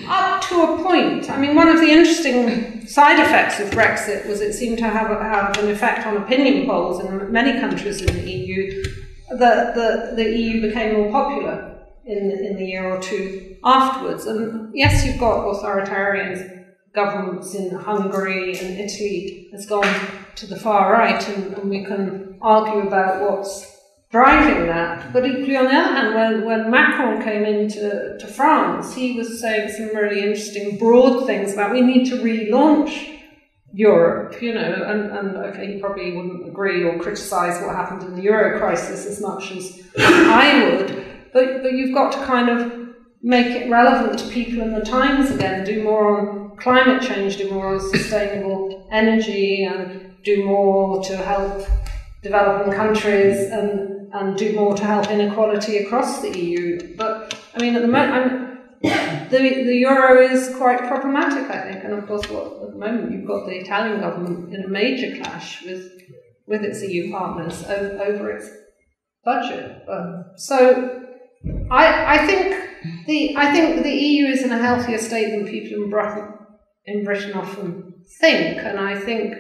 Up to a point. I mean, one of the interesting side effects of Brexit was it seemed to have an effect on opinion polls in many countries in the EU, that the EU became more popular in the year or two afterwards. And yes, you've got authoritarian governments in Hungary, and Italy has gone to the far right, and we can argue about what's driving that. But equally, on the other hand, when Macron came into France, he was saying some really interesting broad things about we need to relaunch Europe, and okay, he probably wouldn't agree or criticise what happened in the euro crisis as much as I would, but you've got to kind of make it relevant to people in the times again, do more on climate change, do more on sustainable energy, and do more to help developing countries, and do more to help inequality across the EU. But, I mean, at the moment, the euro is quite problematic, I think, and of course, at the moment you've got the Italian government in a major clash with its EU partners over its budget. So I think the EU is in a healthier state than people in Britain often think, and I think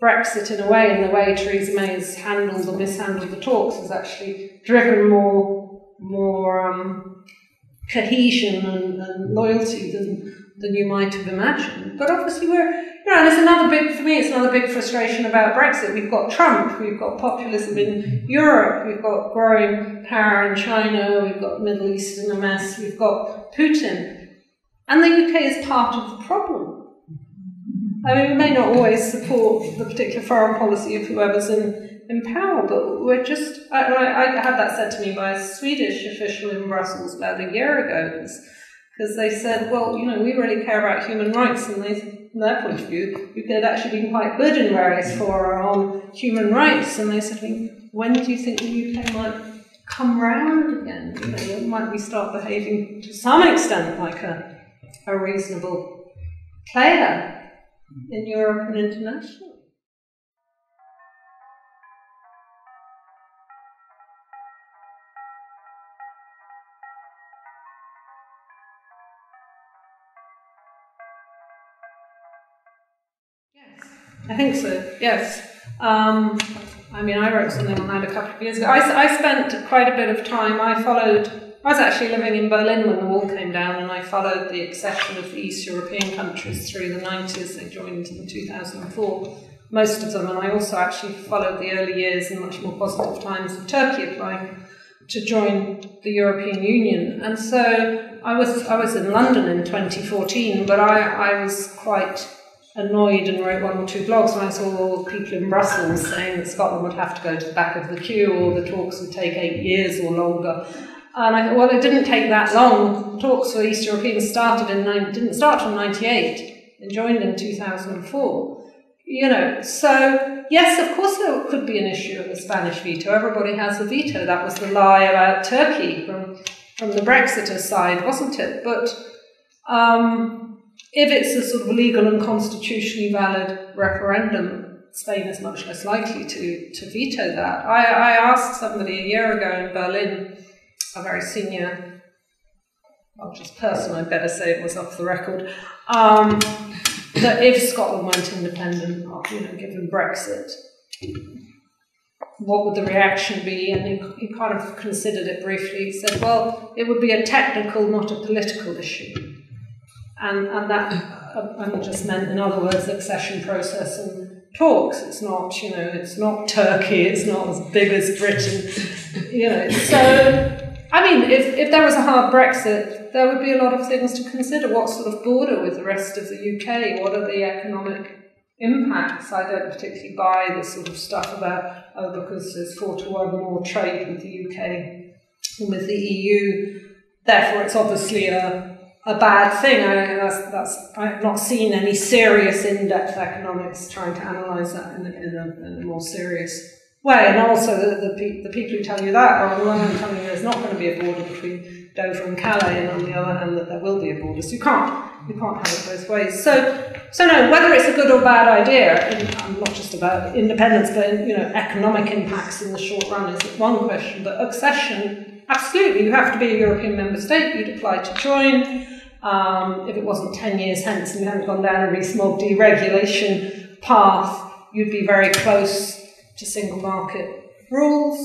Brexit, in a way, and the way Theresa May has handled or mishandled the talks, has actually driven more cohesion and loyalty than you might have imagined. But obviously there's another big frustration about Brexit. We've got Trump, we've got populism in Europe, we've got growing power in China, we've got the Middle East in a mess, we've got Putin. And the UK is part of the problem. I mean, we may not always support the particular foreign policy of whoever's in power, but we're just... I had that said to me by a Swedish official in Brussels about a year ago, because they said, well, we really care about human rights, and from their point of view, UK had actually been quite good in various fora on human rights, and they said to me, when do you think the UK might come round again? Might we start behaving to some extent like a reasonable player in Europe and internationally? Yes, I think so, yes. I mean, I wrote something on that a couple of years ago. I spent quite a bit of time, I was actually living in Berlin when the wall came down, and I followed the accession of the East European countries through the 90s. They joined in 2004, most of them, and I also actually followed the early years and much more positive times of Turkey applying to join the European Union. And so I was in London in 2014, but I was quite annoyed and wrote one or two blogs when I saw all the people in Brussels saying that Scotland would have to go to the back of the queue, or the talks would take 8 years or longer. And I thought, well, it didn't take that long. Talks for East Europeans didn't start in 98 and joined in 2004. So yes, of course there could be an issue of the Spanish veto. Everybody has a veto. That was the lie about Turkey from the Brexiter side, wasn't it? But if it's a sort of legal and constitutionally valid referendum, Spain is much less likely to veto that. I asked somebody a year ago in Berlin, a very senior, well, just person, I'd better say, it was off the record, that if Scotland went independent, given Brexit, what would the reaction be? And he kind of considered it briefly. He said, well, it would be a technical, not a political issue. And that just meant, in other words, accession process and talks. It's not, it's not Turkey, it's not as big as Britain, So, I mean, if there was a hard Brexit, there would be a lot of things to consider. What sort of border with the rest of the UK? What are the economic impacts? I don't particularly buy this sort of stuff about, because there's 4-to-1 more trade with the UK than with the EU, therefore it's obviously a bad thing. I have not seen any serious in-depth economics trying to analyse that in a more serious way. And also the people who tell you that are on the one hand telling you there's not going to be a border between Dover and Calais, and on the other hand that there will be a border. So you can't have it both ways. So no, whether it's a good or bad idea, not just about independence, but economic impacts in the short run is one question. But accession, absolutely, you have to be a European member state. You'd apply to join. If it wasn't 10 years hence and you hadn't gone down a reasonable deregulation path, you'd be very close to single market rules.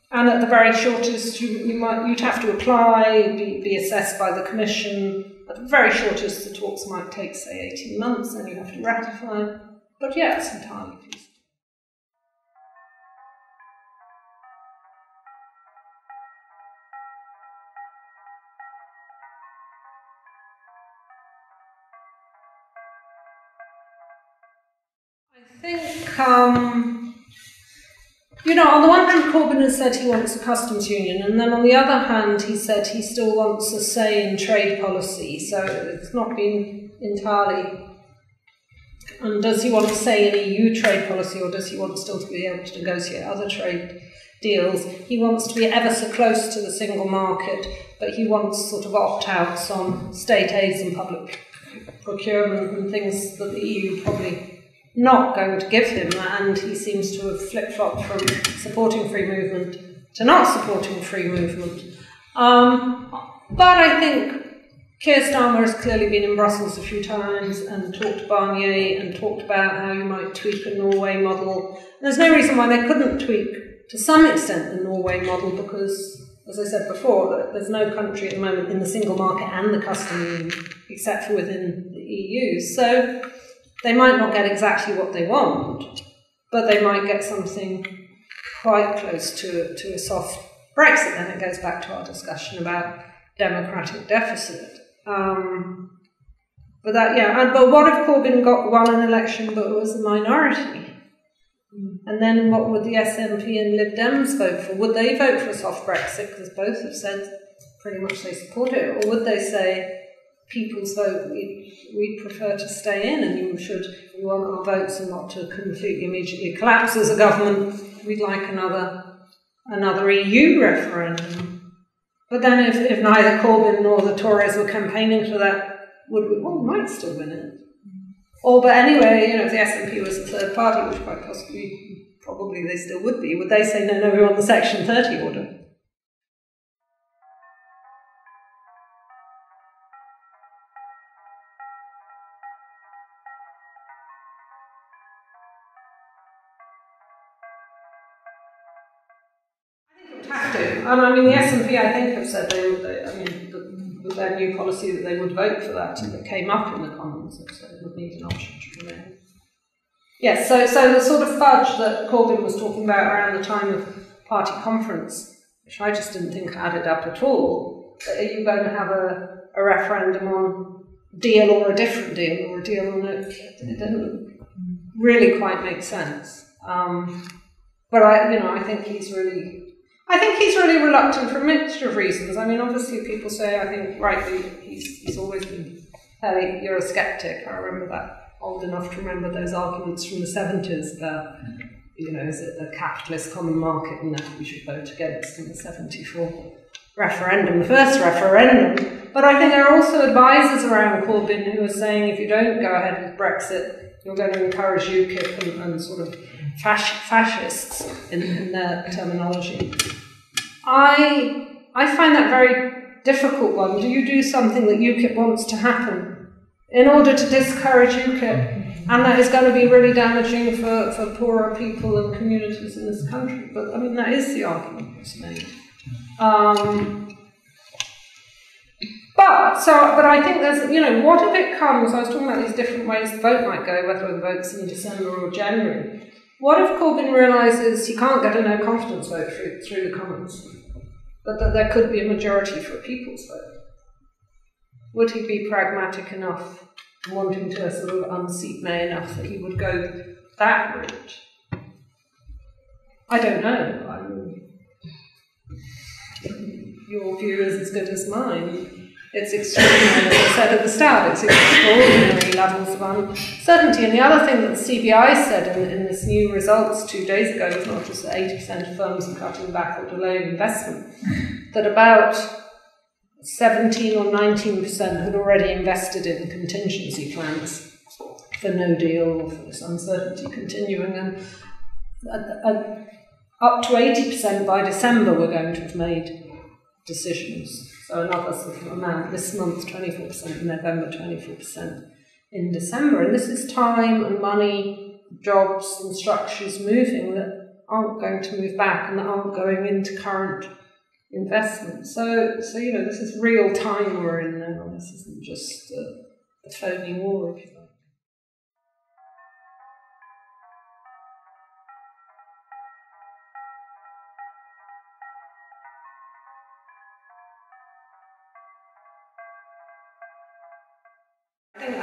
And at the very shortest, you'd have to apply, be assessed by the Commission. At the very shortest, the talks might take, say, 18 months, and you have to ratify. But yeah, it's entirely feasible. I think, on the one hand, Corbyn has said he wants a customs union, and then on the other hand, he said he still wants a say in trade policy, so it's not been entirely... And does he want to say in EU trade policy, or does he want still to be able to negotiate other trade deals? He wants to be ever so close to the single market, but he wants sort of opt-outs on state aids and public procurement and things that the EU probably not going to give him, and he seems to have flip-flopped from supporting free movement to not supporting free movement. But I think Keir Starmer has clearly been in Brussels a few times and talked to Barnier and talked about how you might tweak a Norway model. And there's no reason why they couldn't tweak, to some extent, the Norway model because, as I said before, there's no country at the moment in the single market and the customs union except for within the EU. So they might not get exactly what they want, but they might get something quite close to a soft Brexit. Then it goes back to our discussion about democratic deficit. But what if Corbyn won an election but was a minority? And then what would the SNP and Lib Dems vote for? Would they vote for a soft Brexit, because both have said pretty much they support it? Or would they say, people's vote, we prefer to stay in and we want our votes and not to completely immediately collapse as a government, we'd like another EU referendum. But then if neither Corbyn nor the Tories were campaigning for that, we might still win it. But anyway, if the SNP was a third party, which quite possibly, probably they still would they say, no, we want the Section 30 order? The SNP, I think, have said with their new policy that they would vote for that, and it came up in the Commons, so it would need an option to remain. Yes, so the sort of fudge that Corbyn was talking about around the time of party conference, which I just didn't think added up at all. Are you going to have a referendum on deal or a different deal, or a deal or no? It didn't really quite make sense. But I think he's really reluctant for a mixture of reasons. Obviously people say, I think rightly, he's always been fairly Eurosceptic. I remember that, old enough to remember those arguments from the 70s about, is it a capitalist common market and that we should vote against in the 74 referendum, the first referendum. But I think there are also advisors around Corbyn who are saying if you don't go ahead with Brexit, you're going to encourage UKIP and sort of fascists in their terminology. I find that very difficult one. Do you do something that UKIP wants to happen in order to discourage UKIP? And that is going to be really damaging for poorer people and communities in this country. But that is the argument that's made. But I think there's, what if it comes, I was talking about these different ways the vote might go, whether the vote's in December or January. What if Corbyn realises he can't get a no confidence vote through the Commons, but that there could be a majority for a people's vote? Would he be pragmatic enough, wanting to sort of unseat May enough that he would go that route? I don't know. Your view is as good as mine. It's extraordinary, as I said at the start, it's extraordinary levels of uncertainty. And the other thing that the CBI said in this new results 2 days ago was not just that 80% of firms are cutting back or delaying investment, that about 17 or 19% had already invested in contingency plans for no deal or for this uncertainty continuing. And up to 80% by December were going to have made decisions. So another sort of amount this month, 24% in November, 24% in December. And this is time and money, jobs and structures moving that aren't going to move back and that aren't going into current investment. So this is real time we're in now. This isn't just a phony war, if you like.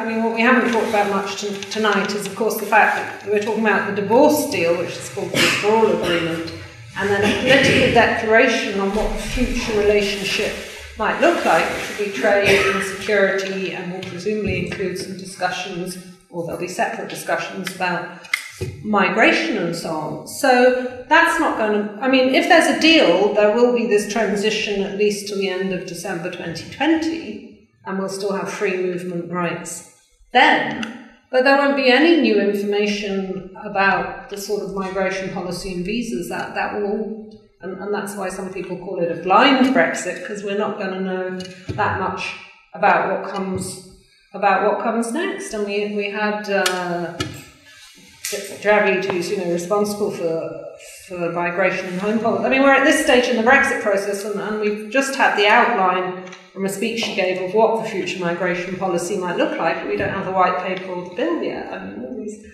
What we haven't talked about much tonight is, of course, the fact that we're talking about the divorce deal, which is called the withdrawal agreement, and then a political declaration on what the future relationship might look like, which will be trade and security, and will presumably include some discussions, or there'll be separate discussions about migration and so on. So that's not going to... if there's a deal, there will be this transition at least to the end of December 2020, and we'll still have free movement rights then, but there won't be any new information about the sort of migration policy and visas. That will all And that's why some people call it a blind Brexit, because we're not going to know that much about what comes next. And we had Javid, who's responsible for migration and home policy. I mean, we're at this stage in the Brexit process, and we've just had the outline from a speech she gave of what the future migration policy might look like, but we don't have the white paper or the bill yet. I mean, all these,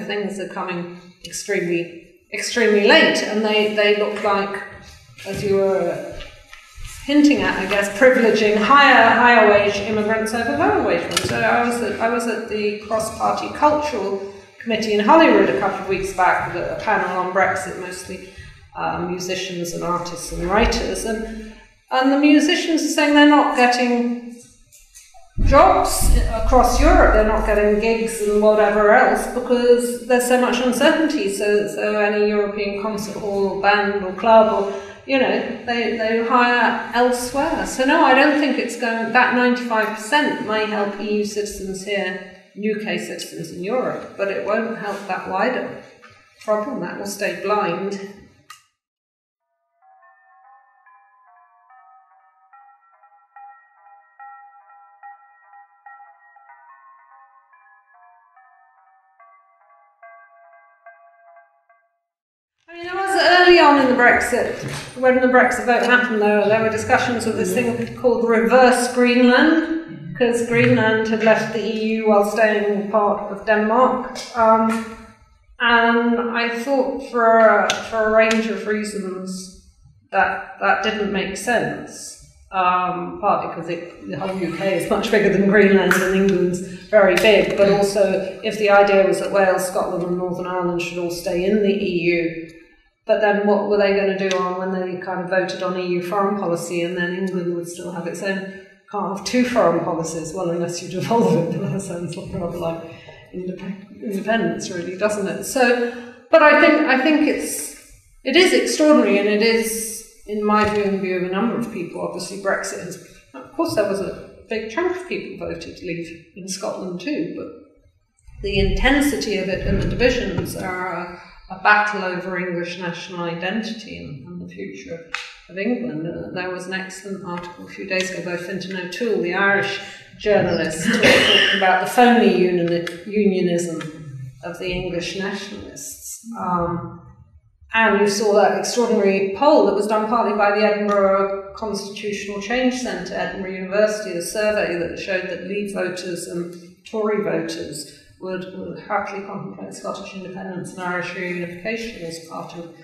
things are coming extremely late, and they look like, as you were hinting at, I guess, privileging higher wage immigrants over lower wage ones. So I was at the cross-party cultural committee in Hollywood a couple of weeks back with a panel on Brexit, mostly musicians and artists and writers, and the musicians are saying they're not getting jobs across Europe, they're not getting gigs and whatever else because there's so much uncertainty. So any European concert hall or band or club or they hire elsewhere. So no, I don't think it's going. That 95% may help EU citizens here, UK citizens in Europe, but it won't help that wider problem. That will stay blind. I mean, there was early on in the Brexit, when the Brexit vote happened, there were discussions of this thing called reverse Greenland, because Greenland had left the EU while staying part of Denmark. And I thought for a range of reasons that didn't make sense. Partly because the whole UK is much bigger than Greenland and England's very big, but also if the idea was that Wales, Scotland and Northern Ireland should all stay in the EU, but then what were they going to do when they kind of voted on EU foreign policy, and then England would still have its own, can't have two foreign policies, well, unless you devolve it, but that sounds rather like independence, really, doesn't it? So, but I think it is extraordinary, and it is, in my view and view of a number of people, obviously Brexit has, of course there was a big chunk of people voted to leave in Scotland too, but the intensity of it and the divisions are a battle over English national identity and the future of England. There was an excellent article a few days ago by Fintan O'Toole, the Irish journalist, talking about the phony unionism of the English nationalists. And you saw that extraordinary poll that was done partly by the Edinburgh Constitutional Change Centre, Edinburgh University, a survey that showed that Leave voters and Tory voters would happily contemplate Scottish independence and Irish reunification as part of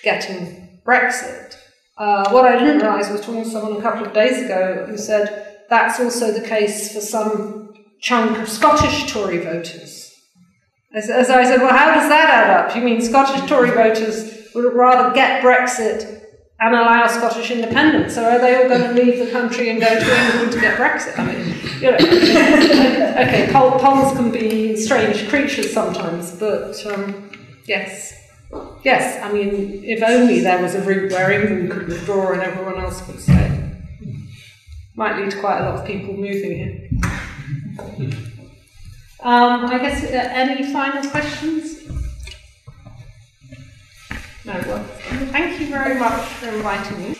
getting Brexit. What I didn't realise was talking to someone a couple of days ago who said that's also the case for some chunk of Scottish Tory voters. As I said, well, how does that add up? You mean Scottish Tory voters would rather get Brexit and allow Scottish independence? So are they all going to leave the country and go to England to get Brexit? I mean, okay, polls can be strange creatures sometimes, but yes. I mean, if only there was a route where England could withdraw and everyone else could stay. Might lead to quite a lot of people moving here. I guess, any final questions? No, well, thank you very much for inviting me.